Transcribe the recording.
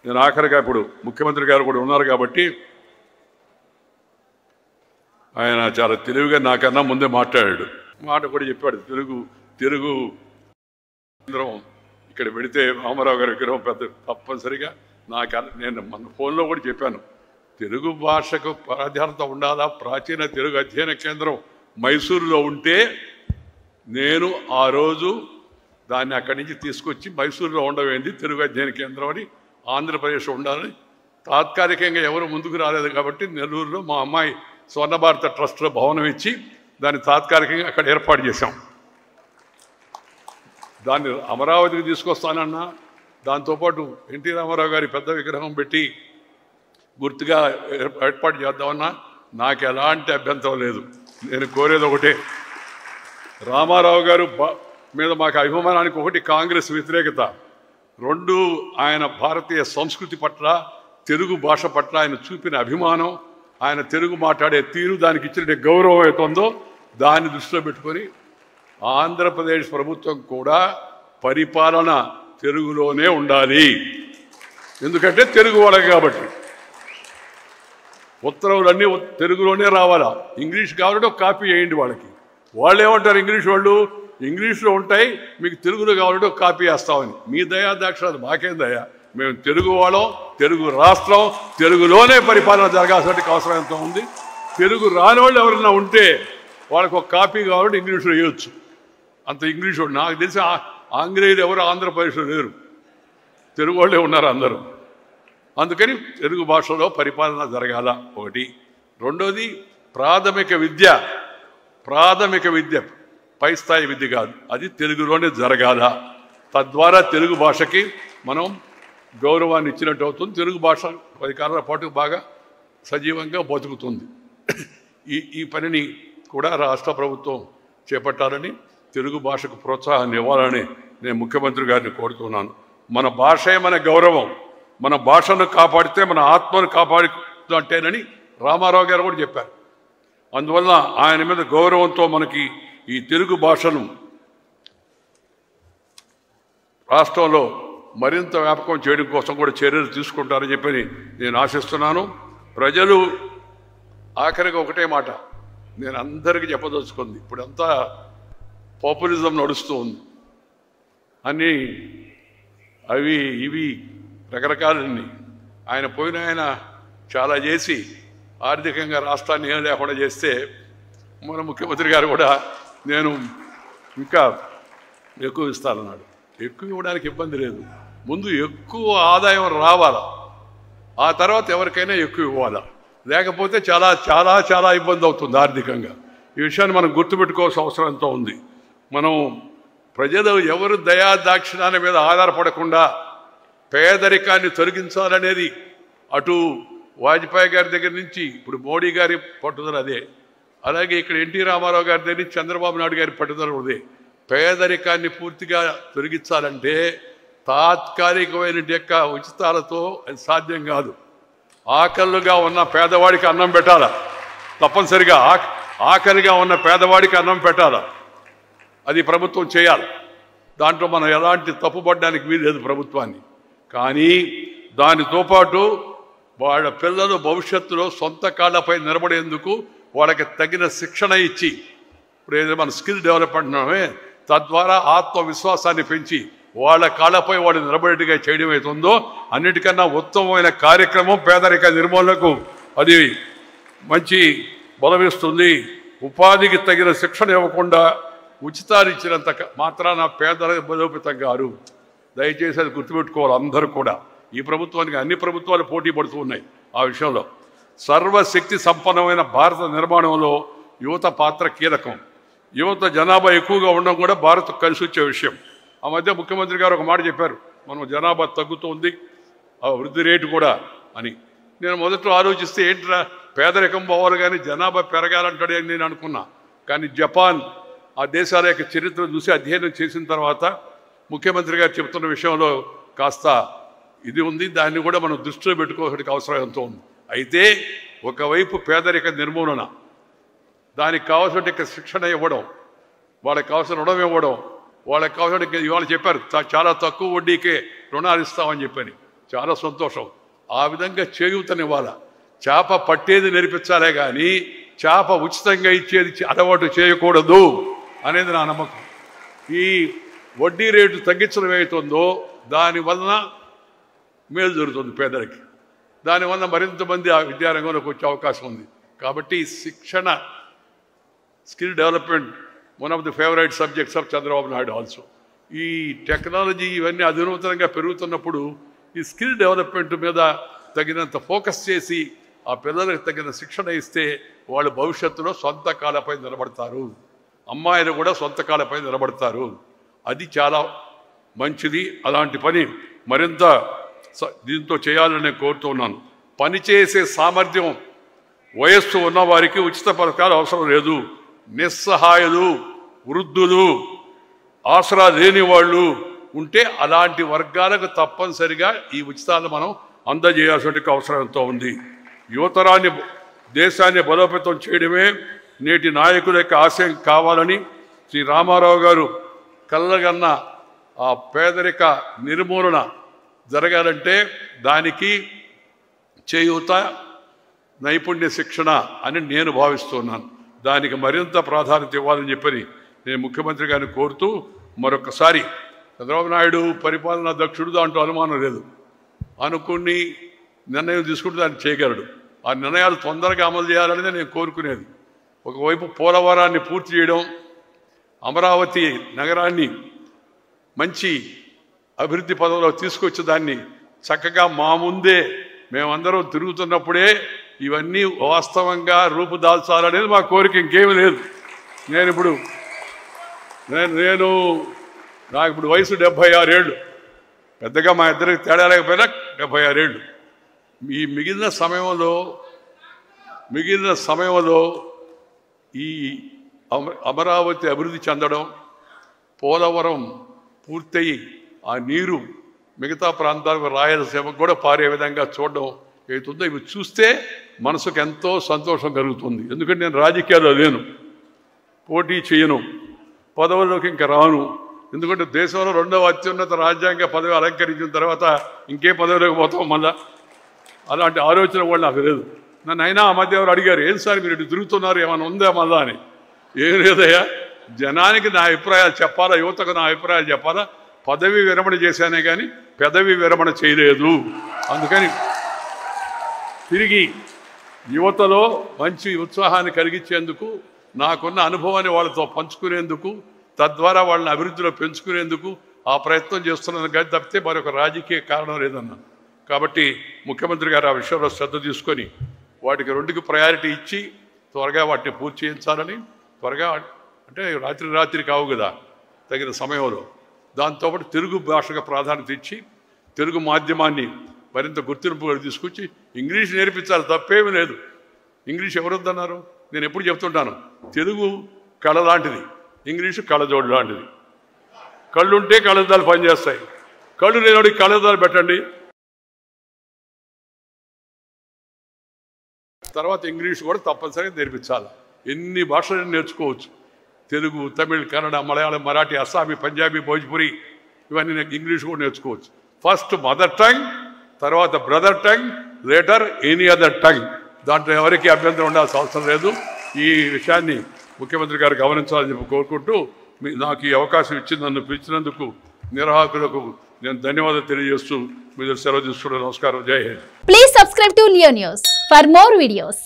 నేను ఆఖరిగా ఇప్పుడు ముఖ్యమంత్రి గారు కూడా ఉన్నారు కాబట్టి ఆయన చాలా తెలివిగా నాకన్నా ముందే మాట్లాడాడు. మాట కూడా చెప్పాడు, తెలుగు కేంద్రం ఇక్కడ పెడితే రామారావు గారి విగ్రహం పెద్ద తప్పనిసరిగా నేను మన ఫోన్లో కూడా చెప్పాను, తెలుగు భాషకు ప్రాధాన్యత ఉండాలా. ప్రాచీన తెలుగు అధ్యయన కేంద్రం మైసూరులో ఉంటే నేను ఆ రోజు దాన్ని అక్కడి నుంచి తీసుకొచ్చి మైసూరులో ఉండవేంది తెలుగు అధ్యయన కేంద్రం అని ఆంధ్రప్రదేశ్లో ఉండాలని తాత్కాలికంగా ఎవరు ముందుకు రాలేదు కాబట్టి నెల్లూరులో మా అమ్మాయి స్వర్ణ భారత ట్రస్ట్లో భవనం ఇచ్చి దాన్ని తాత్కాలికంగా అక్కడ ఏర్పాటు చేశాం. దాన్ని అమరావతికి తీసుకొస్తానన్నా దాంతోపాటు ఎన్టీ రామారావు గారి పెద్ద విగ్రహం పెట్టి గుర్తుగా ఏర్పాటు చేద్దామన్నా నాకు ఎలాంటి అభ్యంతరం లేదు. నేను కోరేది ఒకటే, రామారావు గారు మీద మాకు అభిమానానికి ఒకటి కాంగ్రెస్ వ్యతిరేకత, రెండు ఆయన భారతీయ సంస్కృతి పట్ల తెలుగు భాష పట్ల ఆయన చూపిన అభిమానం, ఆయన తెలుగు మాట్లాడే తీరు, దానికి ఇచ్చిన గౌరవం అవుతుందో దాన్ని దృష్టిలో పెట్టుకొని ఆంధ్రప్రదేశ్ ప్రభుత్వం కూడా పరిపాలన తెలుగులోనే ఉండాలి. ఎందుకంటే తెలుగు వాళ్ళకి కాబట్టి ఉత్తర్వులన్నీ తెలుగులోనే రావాలా. ఇంగ్లీష్ కావాలంటే ఒక కాపీ వేయండి వాళ్ళకి. వాళ్ళు ఏమంటారు, ఇంగ్లీష్లో ఉంటాయి, మీకు తెలుగులో కావాలంటే ఒక కాపీ వేస్తామని. మీ దయా దాక్షాలు మాకేం దయా, మేము తెలుగు వాళ్ళం, తెలుగు రాష్ట్రం, తెలుగులోనే పరిపాలన జరగాల్సిన అవసరం ఎంత ఉంది. తెలుగు రాని వాళ్ళు ఎవరైనా ఉంటే వాళ్ళకి ఒక కాపీ కావాలంటే ఇంగ్లీష్లో వేయొచ్చు. అంత ఇంగ్లీష్ నాకు తెలిసి ఆంగ్లేయులు ఎవరు ఆంధ్రప్రదేశ్లో లేరు, తెలుగు వాళ్ళే ఉన్నారు అందరూ. అందుకని తెలుగు భాషలో పరిపాలన జరగాల ఒకటి. రెండోది ప్రాథమిక విద్య పై స్థాయి విద్య కాదు, అది తెలుగులోనే జరగాల. తద్వారా తెలుగు భాషకి మనం గౌరవాన్ని ఇచ్చినట్టు అవుతుంది. తెలుగు భాష 10 కాలాల పాటు బాగా సజీవంగా బతుకుతుంది. ఈ పనిని కూడా రాష్ట్ర ప్రభుత్వం చేపట్టాలని, తెలుగు భాషకు ప్రోత్సాహాన్ని ఇవ్వాలని నేను ముఖ్యమంత్రి గారిని కోరుతున్నాను. మన భాషే మన గౌరవం, మన భాషను కాపాడితే మన ఆత్మను కాపాడుతుంటేనని రామారావు గారు కూడా చెప్పారు. అందువల్ల ఆయన మీద గౌరవంతో మనకి ఈ తెలుగు భాషను రాష్ట్రంలో మరింత వ్యాపకం చేయడం కోసం కూడా చర్యలు తీసుకుంటారని చెప్పి నేను ఆశిస్తున్నాను. ప్రజలు ఆఖరిగా ఒకటే మాట నేను అందరికీ చెప్పదలుచుకుంది, ఇప్పుడంతా పాపులిజం నడుస్తూ ఉంది, అన్నీ అవి ఇవి రకరకాలన్నీ. ఆయన చాలా చేసి ఆర్థికంగా రాష్ట్రాన్ని ఏం లేకుండా చేస్తే మన ముఖ్యమంత్రి గారు కూడా నేను ఇంకా ఎక్కువ ఇస్తానన్నాడు. ఎక్కువ ఇవ్వడానికి ఇబ్బంది లేదు, ముందు ఎక్కువ ఆదాయం రావాలా, ఆ తర్వాత ఎవరికైనా ఎక్కువ ఇవ్వాలా, లేకపోతే చాలా చాలా చాలా ఇబ్బంది అవుతుంది ఆర్థికంగా. ఈ విషయాన్ని మనం గుర్తుపెట్టుకోవాల్సిన అవసరం ఎంతో ఉంది. మనం ప్రజలు ఎవరు దయా దాక్షిణ్యాల మీద ఆధారపడకుండా పేదరికాన్ని తొలగించాలనేది అటు వాజ్పేయి గారి దగ్గర నుంచి ఇప్పుడు మోడీ గారి పట్టుదల అదే, అలాగే ఇక్కడ ఎన్టీ రామారావు గారి దగ్గర నుంచి చంద్రబాబు నాయుడు గారి పట్టుదల అదే. పేదరికాన్ని పూర్తిగా తొలగించాలంటే తాత్కాలికమైన యొక్క ఉచితాలతో అది సాధ్యం కాదు. ఆకలిగా ఉన్న పేదవాడికి అన్నం పెట్టాలా, తప్పనిసరిగా ఆకలిగా ఉన్న పేదవాడికి అన్నం పెట్టాలా, అది ప్రభుత్వం చేయాలి. దాంట్లో మనం ఎలాంటి తప్పుపడడానికి వీల్లేదు ప్రభుత్వాన్ని. కానీ దానితో పాటు వాళ్ళ పిల్లలు భవిష్యత్తులో సొంత కాళ్ళపై నిలబడేందుకు వాళ్ళకి తగిన శిక్షణ ఇచ్చి, ఇప్పుడు ఏదైతే మన స్కిల్ డెవలప్మెంట్ ఉన్నామే, తద్వారా ఆత్మవిశ్వాసాన్ని పెంచి వాళ్ళ కాళ్ళపై వాళ్ళు నిలబడేట్టుగా చేయడం అవుతుందో అన్నిటికన్నా ఉత్తమమైన కార్యక్రమం పేదరిక నిర్మూలనకు అది మంచి బలమిస్తుంది. ఉపాధికి తగిన శిక్షణ ఇవ్వకుండా ఉచితాలు ఇచ్చినంత మాత్రాన పేదల బలోపేతం గారు. దయచేసి అది గుర్తుపెట్టుకోవాలి అందరూ కూడా. ఈ ప్రభుత్వానికి అన్ని ప్రభుత్వాలు పోటీ పడుతూ ఉన్నాయి ఆ విషయంలో. సర్వశక్తి సంపన్నమైన భారత నిర్మాణంలో యువత పాత్ర కీలకం. యువత జనాభా ఎక్కువగా ఉండడం కూడా భారత్ కలిసి వచ్చే విషయం. ఆ మధ్య ముఖ్యమంత్రి గారు ఒక మాట చెప్పారు, మనం జనాభా తగ్గుతుంది, ఆ వృద్ధి రేటు కూడా అని. నేను మొదట్లో ఆలోచిస్తే ఏంట్రా పేదరికం పోవాలి కానీ జనాభా పెరగాలంటాడే అని నేను అనుకున్నా. కానీ జపాన్ ఆ దేశాల యొక్క చరిత్ర చూసి అధ్యయనం చేసిన తర్వాత ముఖ్యమంత్రి గారు చెప్తున్న విషయంలో కాస్త ఇది ఉంది, దాన్ని కూడా మనం దృష్టిలో పెట్టుకోవడానికి అవసరం ఎంతో ఉంది. అయితే ఒకవైపు పేదరిక నిర్మూలన, దానికి కావాల్సిన శిక్షణ ఇవ్వడం, వాళ్ళకి కావాల్సిన రుణం ఇవ్వడం, వాళ్ళకి కావాల్సిన ఇవాళ చెప్పారు చాలా తక్కువ వడ్డీకే రుణాలు ఇస్తామని చెప్పని. చాలా సంతోషం. ఆ విధంగా చేయూతనివ్వాల. చేప పట్టేది నేర్పించాలే కానీ చేప ఉచితంగా ఇచ్చేది అలవాటు చేయకూడదు అనేది నా నమ్మకం. ఈ వడ్డీ రేటు తగ్గించడం ఏమవుతుందో దానివలన మేలు జరుగుతుంది పేదలకి. దానివల్ల మరింత మంది ఆ విద్యారంగంలోకి వచ్చే అవకాశం ఉంది. కాబట్టి శిక్షణ, skill development one of the favourite subjects of Chandrababu Naidu also. ఈ టెక్నాలజీ ఇవన్నీ అధునూతనంగా పెరుగుతున్నప్పుడు ఈ స్కిల్ డెవలప్మెంట్ మీద తగినంత ఫోకస్ చేసి ఆ పిల్లలకు తగిన శిక్షణ ఇస్తే వాళ్ళు భవిష్యత్తులో సొంత కాళ్ళపై నిలబడతారు. అమ్మాయిలు కూడా సొంత కాళ్ళపై నిలబడతారు. అది చాలా మంచిది. అలాంటి పని మరింత దీంతో చేయాలని నేను కోరుతున్నాను. పనిచేసే సామర్థ్యం వయస్సు ఉన్నవారికి ఉచిత పథకాలు అవసరం లేదు. నిస్సహాయులు, వృద్ధులు, ఆసరా లేని వాళ్ళు ఉంటే అలాంటి వర్గాలకు తప్పనిసరిగా ఈ ఉచితాలు మనం అందజేయాల్సిన అవసరం ఎంతో ఉంది. యువతరాన్ని, దేశాన్ని బలోపేతం చేయడమే నేటి నాయకుల యొక్క ఆశయం కావాలని శ్రీ రామారావు గారు కళ్ళగన్న ఆ పేదరిక నిర్మూలన జరగాలంటే దానికి చేయూత, నైపుణ్య శిక్షణ అని నేను భావిస్తున్నాను. దానికి మరింత ప్రాధాన్యత ఇవ్వాలని చెప్పని నేను ముఖ్యమంత్రి గారిని కోరుతూ మరొకసారి చంద్రబాబు నాయుడు పరిపాలనా దక్షుడు, దాంట్లో అనుమానం లేదు. అనుకుని నిర్ణయం తీసుకుంటే దాన్ని చేయగలడు. ఆ నిర్ణయాలు తొందరగా అమలు చేయాలనేది నేను కోరుకునేది. ఒకవైపు పోలవరాన్ని పూర్తి చేయడం, అమరావతి నగరాన్ని మంచి అభివృద్ధి పదంలో తీసుకొచ్చి దాన్ని చక్కగా మా ముందే మేమందరం తిరుగుతున్నప్పుడే ఇవన్నీ వాస్తవంగా రూపుదాల్చాలనేది మా కోరిక, ఇంకేమీ లేదు. నాకు ఇప్పుడు వయసు 76 ఏళ్ళు. పెద్దగా మా ఇద్దరికి తేడా లేకపోయినా 76 ఏళ్ళు. ఈ మిగిలిన సమయంలో ఈ అమరావతి అభివృద్ధి చెందడం, పోలవరం పూర్తయి ఆ నీరు మిగతా ప్రాంతాలకు, రాయలసీమకు కూడా పారే విధంగా చూడడం ఏతుందో ఇవి చూస్తే మనసుకు ఎంతో సంతోషం కలుగుతుంది. ఎందుకంటే నేను రాజకీయాల్లో లేను, పోటీ చేయను, పదవుల్లోకి ఇంకా రాను. ఎందుకంటే దేశంలో 2వ అత్యున్నత రాజ్యాంగ పదవి అలంకరించిన తర్వాత ఇంకే పదవిలోకి పోతాం మళ్ళా. అలాంటి ఆలోచన కూడా నాకు లేదు. నన్ను అయినా ఆ మధ్య ఎవరు అడిగారు, ఏం సార్ మీరు ఇటు తిరుగుతున్నారు, ఏమైనా ఉందా మళ్ళా అని. ఏం లేదయ్యా, జనానికి నా అభిప్రాయాలు చెప్పాలా, యువతకు నా అభిప్రాయాలు చెప్పాలా. పదవి విరమణ చేశానే కానీ పెదవి విరమణ చేయలేదు. అందుకని తిరిగి యువతలో మంచి ఉత్సాహాన్ని కలిగించేందుకు, నాకున్న అనుభవాన్ని వాళ్ళతో పంచుకునేందుకు, తద్వారా వాళ్ళని అభివృద్ధిలో పెంచుకునేందుకు ఆ ప్రయత్నం చేస్తున్నాను కానీ తప్పితే మరొక రాజకీయ కారణం లేదన్నాను. కాబట్టి ముఖ్యమంత్రి గారు ఆ విషయంలో శ్రద్ధ తీసుకొని వాటికి 2కి ప్రయారిటీ ఇచ్చి త్వరగా వాటిని పూర్తి చేయించాలని, త్వరగా అంటే రాత్రి కావు కదా, తగిన సమయంలో. దాంతోపాటు తెలుగు భాషకు ప్రాధాన్యత ఇచ్చి తెలుగు మాధ్యమాన్ని మరింత గుర్తింపుగా తీసుకొచ్చి ఇంగ్లీష్ నేర్పించాలి, తప్పేమీ లేదు. ఇంగ్లీష్ ఎవరొద్దన్నారు? నేను ఎప్పుడు చెప్తుంటాను, తెలుగు కళ లాంటిది, ఇంగ్లీషు కళ్ళజోడు లాంటిది. కళ్ళుంటే కళ్ళద్దాలు పనిచేస్తాయి, కళ్ళు లేనివాడికి కళ్ళద్దాలు పెట్టండి. తర్వాత ఇంగ్లీష్ కూడా తప్పనిసరిగా నేర్పించాలి. ఎన్ని భాషలు నేర్చుకోవచ్చు, తెలుగు, తమిళ్, కన్నడ, మలయాళం, మరాఠీ, అస్సామీ, పంజాబీ, భోజ్పురి, ఇవన్నీ ఇంగ్లీష్ కూడా నేర్చుకోవచ్చు. ఫస్ట్ మదర్ టంగ్, తర్వాత brother tongue, later any other tongue. దాంట్లో ఎవరికి అభ్యంతరం ఉండాల్సిన అవసరం లేదు. ఈ విషయాన్ని ముఖ్యమంత్రి గారు గమనించాలని చెప్పి కోరుకుంటూ నాకు ఈ అవకాశం నన్ను పిలిచినందుకు నిర్వాహకులకు నేను ధన్యవాదాలు తెలియజేస్తూ మీరు సెలవు తీసుకుంటూ నమస్కారం. జై Hind. Please subscribe to Leo news for more videos.